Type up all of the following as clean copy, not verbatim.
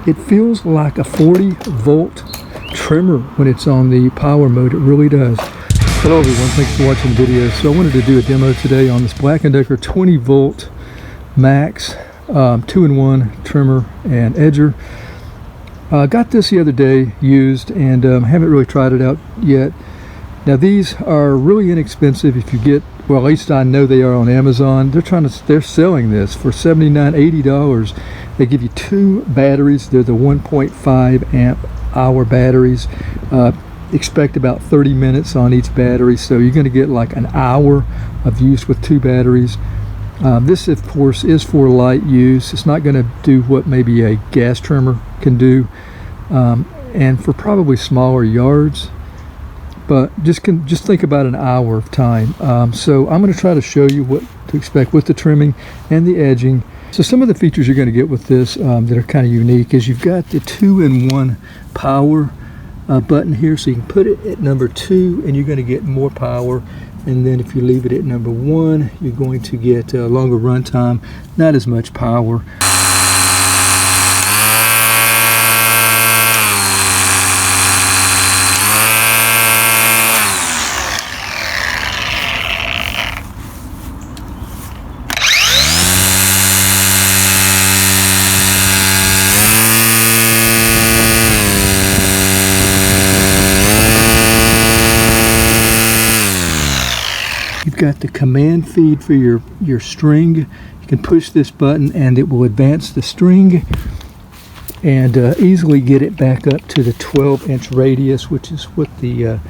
It feels like a 40-volt trimmer when it's on the power mode. It really does. Hello everyone, thanks for watching the video. So I wanted to do a demo today on this BLACK+DECKER 20-volt max 2-in-1 trimmer and edger. Got this the other day used, and haven't really tried it out yet. Now these are really inexpensive. If you get, well, at least I know they are on Amazon. They're selling this for $79, $80. They give you 2 batteries. They're the 1.5 amp hour batteries. Expect about 30 minutes on each battery, so you're going to get like an hour of use with 2 batteries. This of course is for light use. It's not going to do what maybe a gas trimmer can do, and for probably smaller yards, but just think about an hour of time. So I'm going to try to show you what to expect with the trimming and the edging. So some of the features you're going to get with this that are kind of unique is you've got the 2-in-1 power button here, so you can put it at number 2 and you're going to get more power, and then if you leave it at number 1 you're going to get a longer run time, not as much power. You've got the command feed for your string. You can push this button and it will advance the string and easily get it back up to the 12-inch radius, which is what the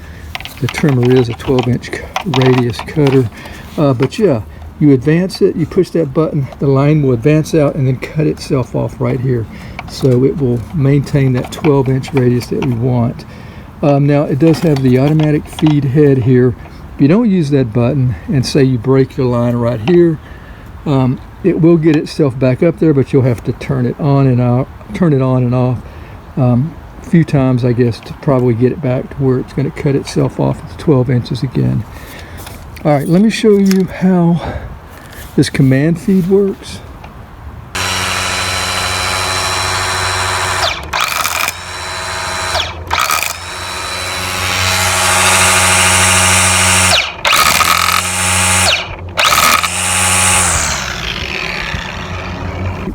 trimmer is, a 12-inch radius cutter. But yeah, you advance it, you push that button, the line will advance out and then cut itself off right here. So it will maintain that 12-inch radius that we want. Now it does have the automatic feed head here. If you don't use that button and say you break your line right here, it will get itself back up there, but you'll have to turn it on and off a few times, I guess, to probably get it back to where it's going to cut itself off at 12 inches again. All right, let me show you how this command feed works.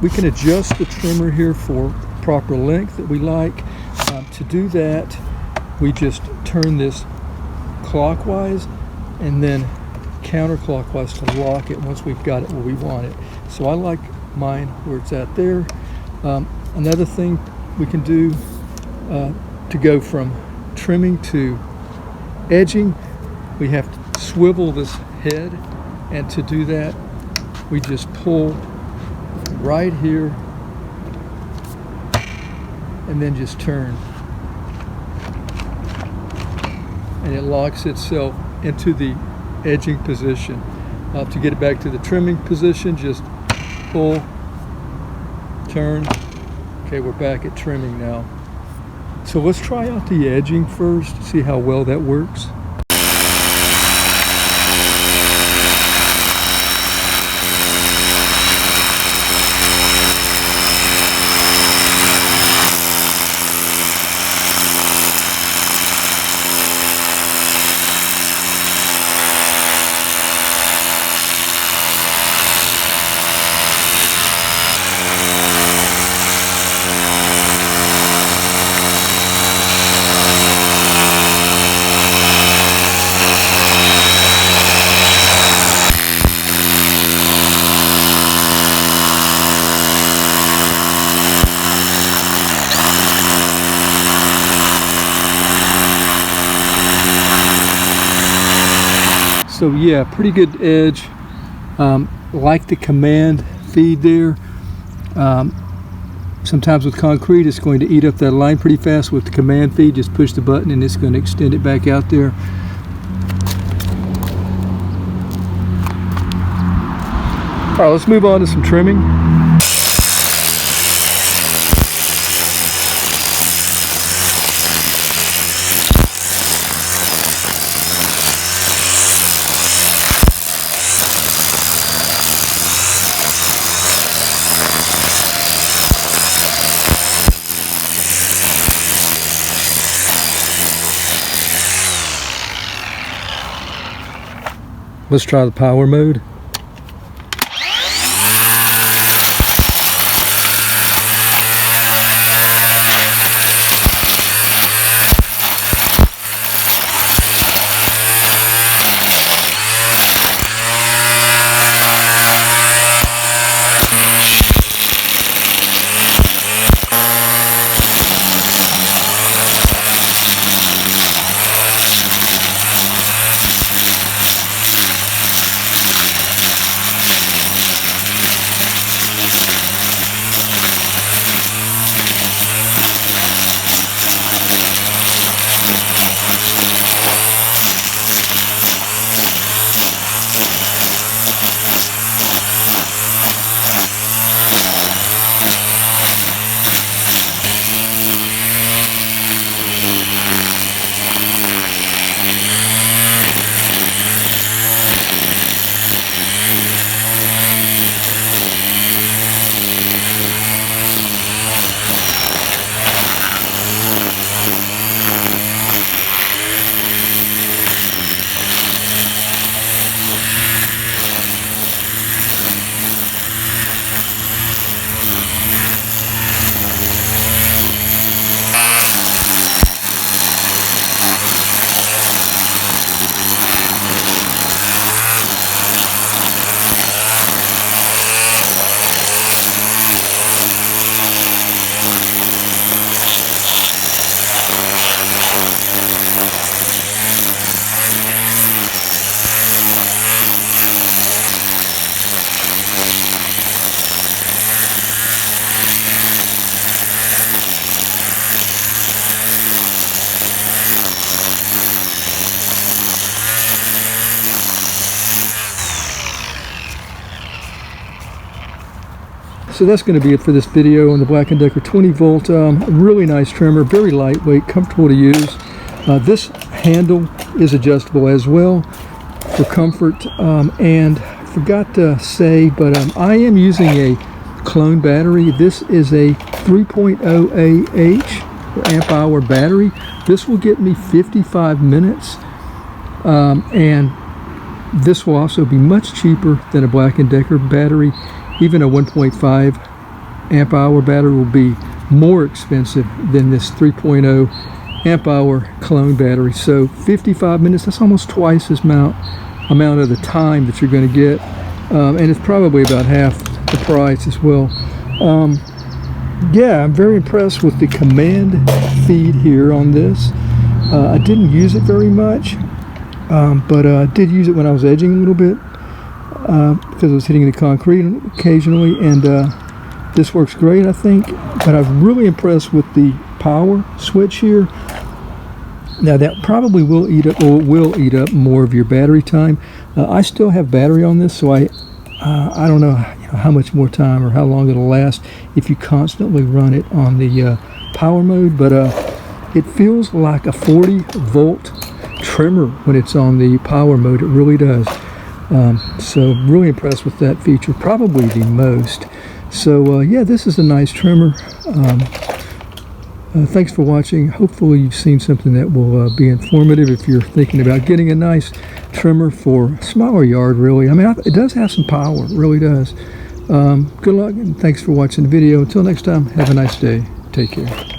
We can adjust the trimmer here for proper length that we like. To do that, we just turn this clockwise and then counterclockwise to lock it once we've got it where we want it. So I like mine where it's at there. Another thing we can do to go from trimming to edging, we have to swivel this head, and to do that we just pull right here and then just turn, and it locks itself into the edging position. To get it back to the trimming position, just pull, turn. Okay, we're back at trimming now. So let's try out the edging first, see how well that works. So yeah, pretty good edge. Like the command feed there. Sometimes with concrete it's going to eat up that line pretty fast. With the command feed, just push the button and it's going to extend it back out there. All right, let's move on to some trimming. Let's try the power mode. So that's going to be it for this video on the Black & Decker 20 volt. Really nice trimmer, very lightweight, comfortable to use. This handle is adjustable as well for comfort. And I forgot to say, but I am using a clone battery. This is a 3.0 AH amp hour battery. This will get me 55 minutes. And this will also be much cheaper than a Black & Decker battery. Even a 1.5 amp hour battery will be more expensive than this 3.0 amp hour clone battery. So 55 minutes, that's almost twice as amount of the time that you're going to get. And it's probably about half the price as well. Yeah, I'm very impressed with the command feed here on this. I didn't use it very much, but I did use it when I was edging a little bit. Because I was hitting the concrete occasionally, and this works great, I think. But I'm really impressed with the power switch here. Now that probably will eat up more of your battery time. I still have battery on this, so I don't know, how much more time or how long it'll last if you constantly run it on the power mode. But it feels like a 40 volt trimmer when it's on the power mode. It really does. So really impressed with that feature, probably the most. So yeah, this is a nice trimmer. Thanks for watching. Hopefully you've seen something that will be informative if you're thinking about getting a nice trimmer for a smaller yard, really. I mean, it does have some power, it really does. Good luck, and thanks for watching the video. Until next time, have a nice day. Take care.